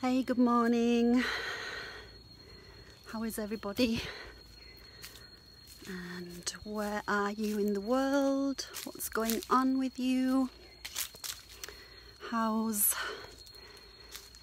Hey, good morning. How is everybody? And where are you in the world? What's going on with you? How's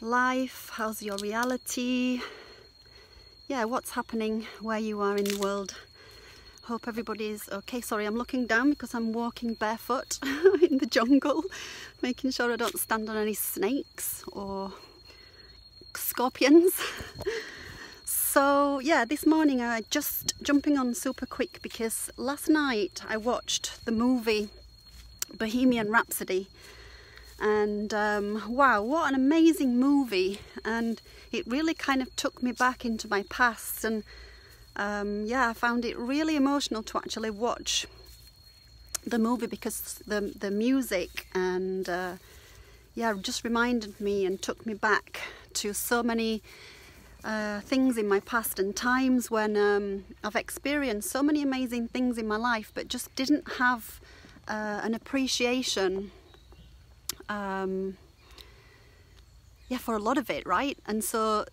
life? How's your reality? Yeah, what's happening where you are in the world? Hope everybody's okay. Sorry, I'm looking down because I'm walking barefoot in the jungle, making sure I don't stand on any snakes or scorpions. So yeah, this morning I just jumping on super quick because last night I watched the movie Bohemian Rhapsody, and wow, what an amazing movie. And it really kind of took me back into my past, and yeah, I found it really emotional to actually watch the movie because the music and yeah, just reminded me and took me back to so many things in my past and times when I've experienced so many amazing things in my life, but just didn't have an appreciation yeah, for a lot of it, right? And so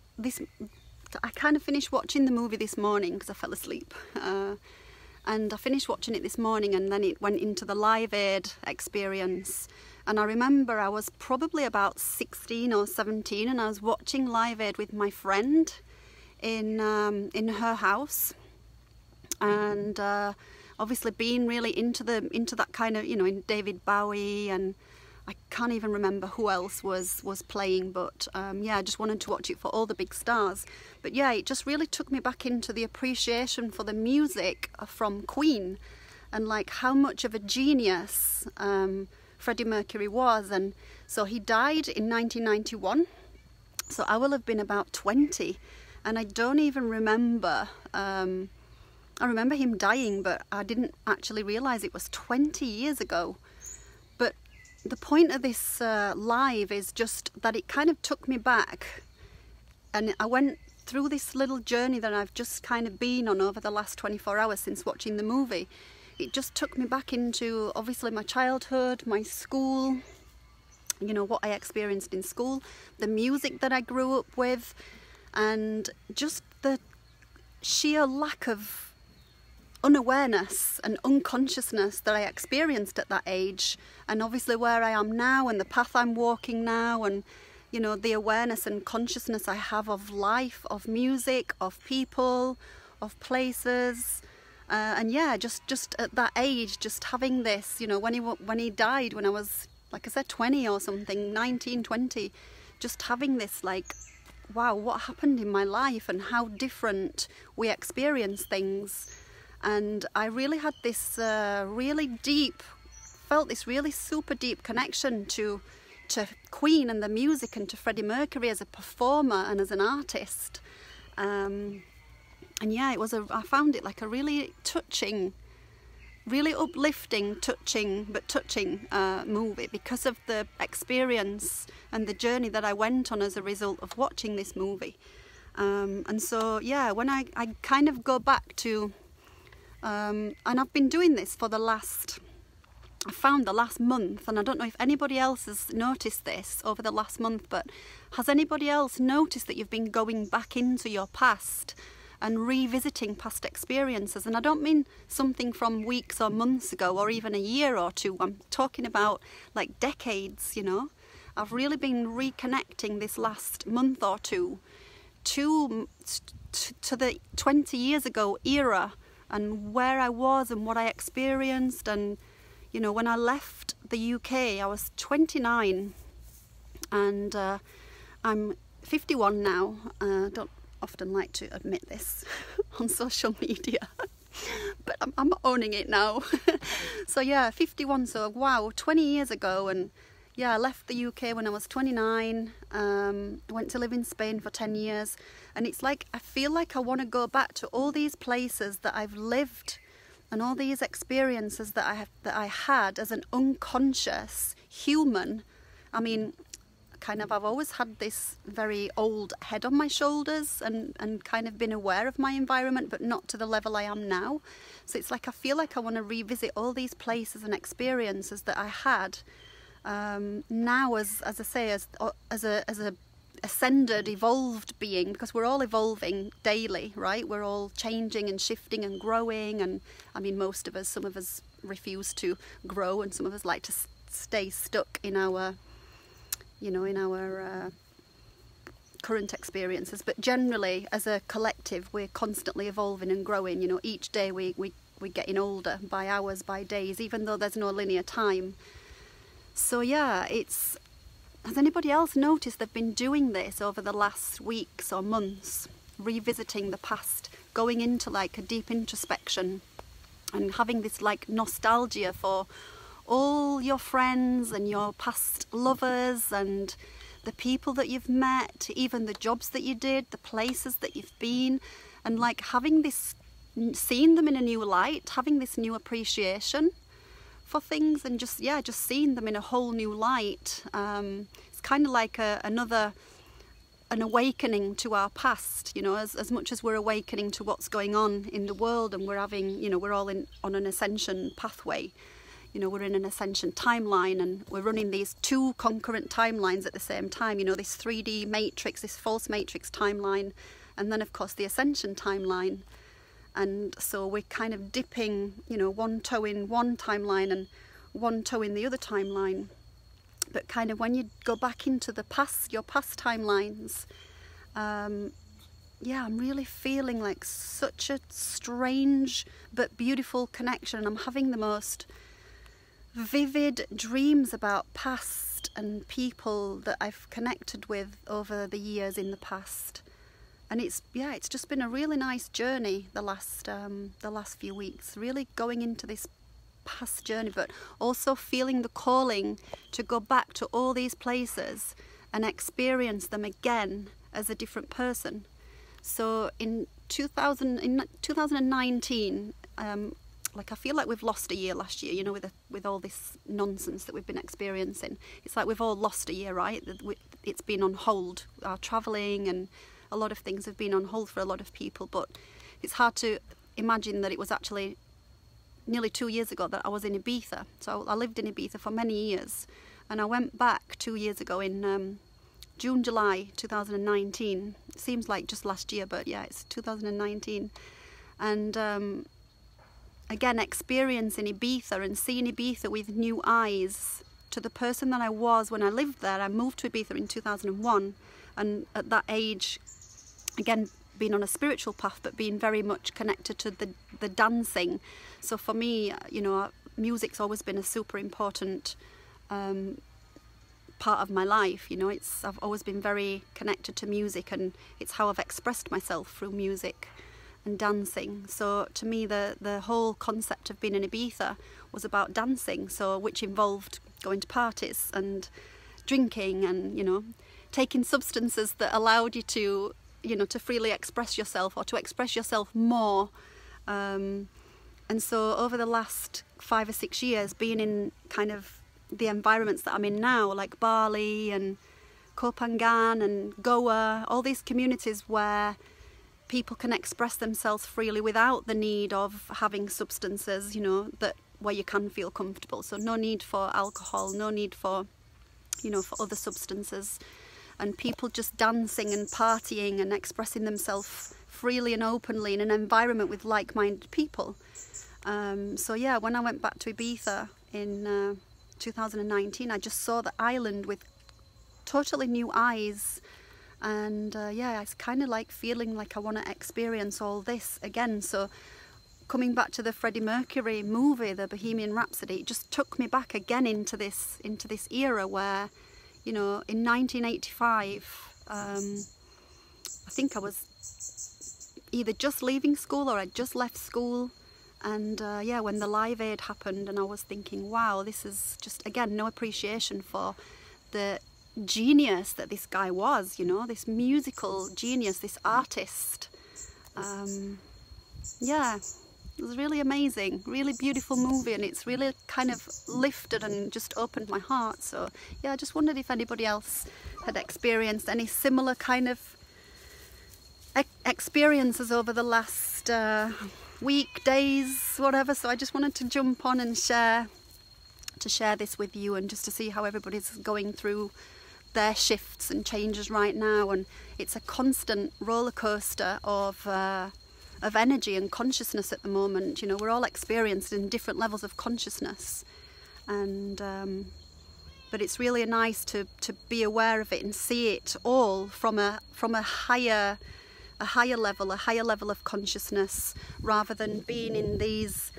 I kind of finished watching the movie this morning because I fell asleep, and I finished watching it this morning, and then it went into the Live Aid experience. And I remember I was probably about 16 or 17, and I was watching Live Aid with my friend in her house, and obviously being really into that kind of, you know, in David Bowie, and I can't even remember who else was playing, but yeah, I just wanted to watch it for all the big stars. But yeah, it just really took me back into the appreciation for the music from Queen, and like how much of a genius Freddie Mercury was. And so he died in 1991, so I will have been about 20, and I don't even remember, I remember him dying, but I didn't actually realise it was 20 years ago. But the point of this live is just that it kind of took me back, and I went through this little journey that I've just kind of been on over the last 24 hours since watching the movie. It just took me back into obviously my childhood, my school, you know, what I experienced in school, the music that I grew up with, and just the sheer lack of unawareness and unconsciousness that I experienced at that age, and obviously where I am now and the path I'm walking now, and you know, the awareness and consciousness I have of life, of music, of people, of places. And yeah, just at that age, just having this, you know, when he died, when I was, like I said, 20 or something, 19, 20, just having this like, wow, what happened in my life and how different we experience things. And I really had this felt this really super deep connection to Queen and the music, and to Freddie Mercury as a performer and as an artist. And yeah, I found it like a really touching, really uplifting, touching movie because of the experience and the journey that I went on as a result of watching this movie. And so yeah, when I kind of go back to, and I've been doing this for the last month, and I don't know if anybody else has noticed this over the last month, but has anybody else noticed that you've been going back into your past and revisiting past experiences? And I don't mean something from weeks or months ago or even a year or two. I'm talking about like decades, you know. I've really been reconnecting this last month or two to the 20 years ago era, and where I was and what I experienced. And you know, when I left the UK, I was 29, and I'm 51 now. Don't often like to admit this on social media, but I'm owning it now. So yeah, 51, so wow, 20 years ago. And yeah, I left the UK when I was 29, went to live in Spain for 10 years, and it's like, I feel like I want to go back to all these places that I've lived, and all these experiences that I had as an unconscious human. I mean, I've always had this very old head on my shoulders, and kind of been aware of my environment, but not to the level I am now. So it's like, I feel like I want to revisit all these places and experiences that I had now as I say, as a ascended, evolved being, because we're all evolving daily, right? We're all changing and shifting and growing, and I mean, most of us, some of us refuse to grow, and some of us like to stay stuck in our, you know, in our current experiences. But generally, as a collective, we're constantly evolving and growing. You know, each day we're getting older by hours, by days, even though there's no linear time. So yeah, has anybody else noticed they've been doing this over the last weeks or months, revisiting the past, going into like a deep introspection and having this like nostalgia for all your friends and your past lovers and the people that you've met, even the jobs that you did, the places that you've been, and like having this, seeing them in a new light, having this new appreciation for things, and just seeing them in a whole new light. It's kind of like an awakening to our past, you know, as much as we're awakening to what's going on in the world, and we're having, you know, we're all on an ascension pathway. You know, we're in an ascension timeline, and we're running these two concurrent timelines at the same time, you know, this 3D matrix, this false matrix timeline, and then of course the ascension timeline. And so we're kind of dipping, you know, one toe in one timeline and one toe in the other timeline. But kind of when you go back into the past, your past timelines, yeah, I'm really feeling like such a strange but beautiful connection. And I'm having the most vivid dreams about past and people that I've connected with over the years in the past. And it's just been a really nice journey the last few weeks, really going into this past journey, but also feeling the calling to go back to all these places and experience them again as a different person. So in 2019, like I feel like we've lost a year last year, you know, with all this nonsense that we've been experiencing. It's like we've all lost a year, right? It's been on hold, our travelling and a lot of things have been on hold for a lot of people, but it's hard to imagine that it was actually nearly 2 years ago that I was in Ibiza. So I lived in Ibiza for many years, and I went back 2 years ago in July 2019. It seems like just last year, but yeah, it's 2019. And again, experiencing Ibiza and seeing Ibiza with new eyes to the person that I was when I lived there. I moved to Ibiza in 2001, and at that age, again, being on a spiritual path, but being very much connected to the dancing. So for me, you know, music's always been a super important part of my life. You know, I've always been very connected to music, and it's how I've expressed myself through music and dancing. So to me, the whole concept of being in Ibiza was about dancing, so which involved going to parties and drinking and, you know, taking substances that allowed you to, you know, to freely express yourself or to express yourself more. And so over the last 5 or 6 years, being in kind of the environments that I'm in now, like Bali and Koh Phangan and Goa, all these communities where people can express themselves freely without the need of having substances, you know, where you can feel comfortable. So no need for alcohol, no need for, you know, for other substances. And people just dancing and partying and expressing themselves freely and openly in an environment with like-minded people. So yeah, when I went back to Ibiza in 2019, I just saw the island with totally new eyes. And yeah, it's kind of like feeling like I want to experience all this again. So coming back to the Freddie Mercury movie, the Bohemian Rhapsody, it just took me back again into this era where, you know, in 1985, I think I was either just leaving school or I'd just left school. And yeah, when the Live Aid happened, and I was thinking, wow, this is just, again, no appreciation for the genius that this guy was, you know, this musical genius, this artist. Yeah, it was really amazing, really beautiful movie, and it's really kind of lifted and just opened my heart. So yeah, I just wondered if anybody else had experienced any similar kind of experiences over the last week, days, whatever. So I just wanted to jump on and share this with you, and just to see how everybody's going through their shifts and changes right now, and it's a constant roller coaster of energy and consciousness at the moment. You know, we're all experiencing different levels of consciousness, and but it's really nice to be aware of it and see it all from a higher level of consciousness, rather than being in these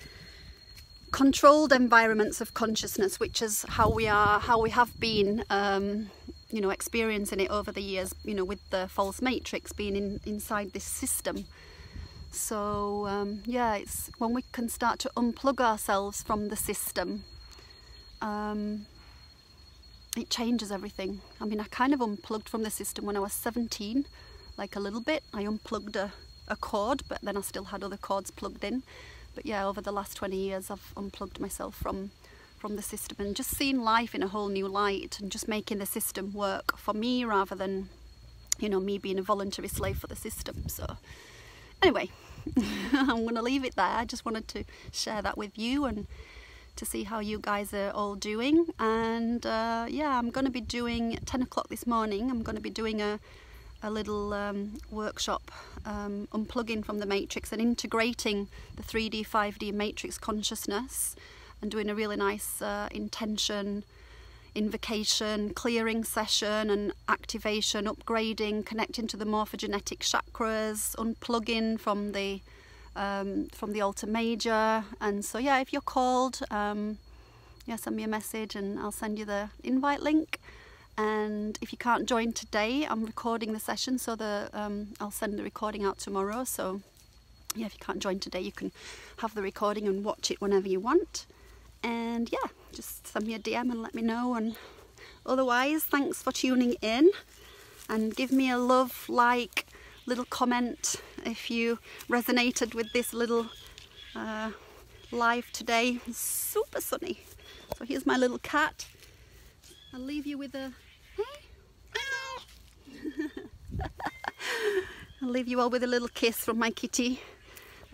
controlled environments of consciousness, which is how we have been you know, experiencing it over the years, you know, with the false matrix, being inside this system. So yeah, it's when we can start to unplug ourselves from the system, it changes everything. I mean, I kind of unplugged from the system when I was 17, like a little bit. I unplugged a cord, but then I still had other cords plugged in. But yeah, over the last 20 years I've unplugged myself from the system, and just seeing life in a whole new light, and just making the system work for me, rather than, you know, me being a voluntary slave for the system. So anyway, I'm going to leave it there. I just wanted to share that with you and to see how you guys are all doing. And yeah, I'm going to be doing at 10 o'clock this morning, I'm going to be doing a little workshop unplugging from the matrix and integrating the 3D 5D matrix consciousness, and doing a really nice intention, invocation, clearing session and activation, upgrading, connecting to the morphogenetic chakras, unplugging from the altar major. And so yeah, if you're called, yeah, send me a message and I'll send you the invite link. And if you can't join today, I'm recording the session, so I'll send the recording out tomorrow. So yeah, if you can't join today, you can have the recording and watch it whenever you want. And yeah, just send me a DM and let me know. And otherwise, thanks for tuning in, and give me a love, like, little comment if you resonated with this little live today. It's super sunny. So here's my little cat. I'll leave you with a hey. I'll leave you all with a little kiss from my kitty.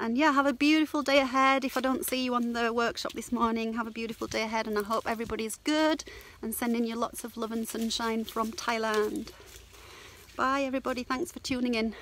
And yeah, have a beautiful day ahead. If I don't see you on the workshop this morning, have a beautiful day ahead, and I hope everybody's good, and sending you lots of love and sunshine from Thailand. Bye everybody, thanks for tuning in.